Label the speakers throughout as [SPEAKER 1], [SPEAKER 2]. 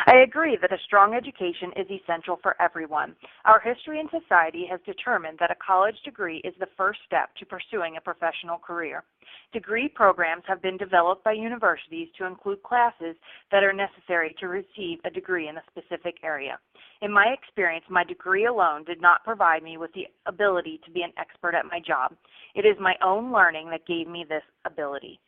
[SPEAKER 1] I agree that a strong education is essential for everyone. Our history and society has determined that a college degree is the first step to pursuing a professional career. Degree programs have been developed by universities to include classes that are necessary to receive a degree in a specific area. In my experience, my degree alone did not provide me with the ability to be an expert at my job. It is my own learning that gave me this ability.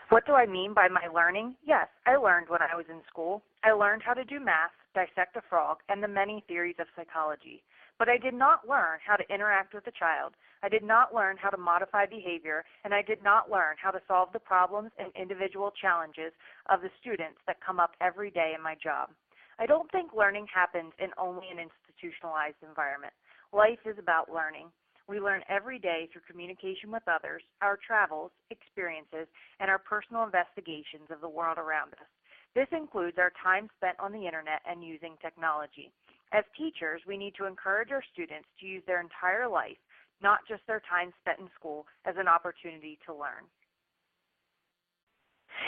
[SPEAKER 1] What do I mean by my learning? Yes, I learned when I was in school. I learned how to do math, dissect a frog, and the many theories of psychology. But I did not learn how to interact with a child. I did not learn how to modify behavior, and I did not learn how to solve the problems and individual challenges of the students that come up every day in my job. I don't think learning happens in only an institutionalized environment. Life is about learning. We learn every day through communication with others, our travels, experiences, and our personal investigations of the world around us. This includes our time spent on the internet and using technology. As teachers, we need to encourage our students to use their entire life, not just their time spent in school, as an opportunity to learn.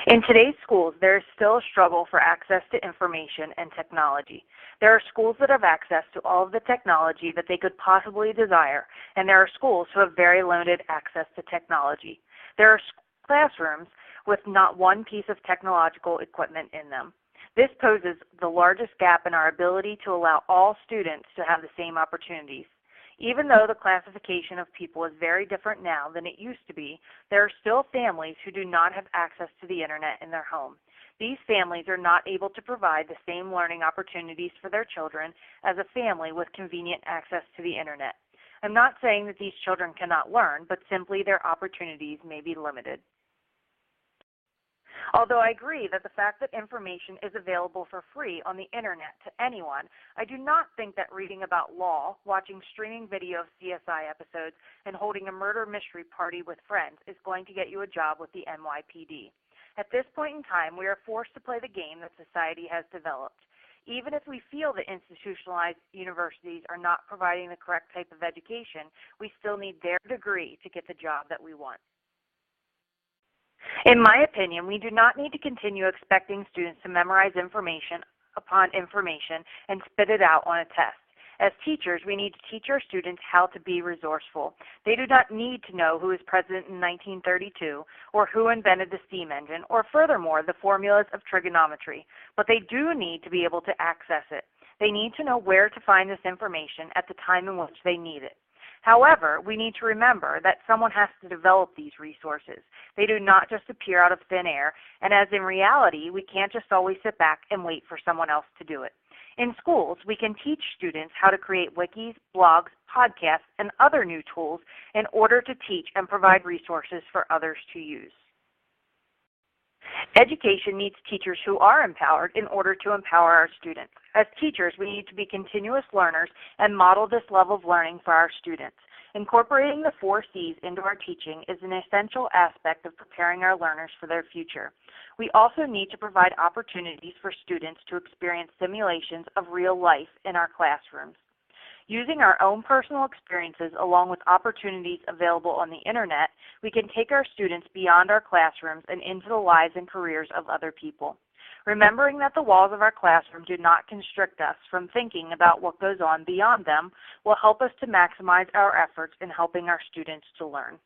[SPEAKER 1] In today's schools, there is still a struggle for access to information and technology. There are schools that have access to all of the technology that they could possibly desire, and there are schools who have very limited access to technology. There are classrooms with not one piece of technological equipment in them. This poses the largest gap in our ability to allow all students to have the same opportunities. Even though the classification of people is very different now than it used to be, there are still families who do not have access to the internet in their home. These families are not able to provide the same learning opportunities for their children as a family with convenient access to the internet. I'm not saying that these children cannot learn, but simply their opportunities may be limited. Although I agree that the fact that information is available for free on the internet to anyone, I do not think that reading about law, watching streaming video of CSI episodes, and holding a murder mystery party with friends is going to get you a job with the NYPD. At this point in time, we are forced to play the game that society has developed. Even if we feel that institutionalized universities are not providing the correct type of education, we still need their degree to get the job that we want. In my opinion, we do not need to continue expecting students to memorize information upon information and spit it out on a test. As teachers, we need to teach our students how to be resourceful. They do not need to know who was president in 1932 or who invented the steam engine or, furthermore, the formulas of trigonometry, but they do need to be able to access it. They need to know where to find this information at the time in which they need it. However, we need to remember that someone has to develop these resources. They do not just appear out of thin air, and as in reality, we can't just always sit back and wait for someone else to do it. In schools, we can teach students how to create wikis, blogs, podcasts, and other new tools in order to teach and provide resources for others to use. Education needs teachers who are empowered in order to empower our students. As teachers, we need to be continuous learners and model this level of learning for our students. Incorporating the 4 C's into our teaching is an essential aspect of preparing our learners for their future. We also need to provide opportunities for students to experience simulations of real life in our classrooms. Using our own personal experiences along with opportunities available on the internet, we can take our students beyond our classrooms and into the lives and careers of other people. Remembering that the walls of our classroom do not constrict us from thinking about what goes on beyond them will help us to maximize our efforts in helping our students to learn.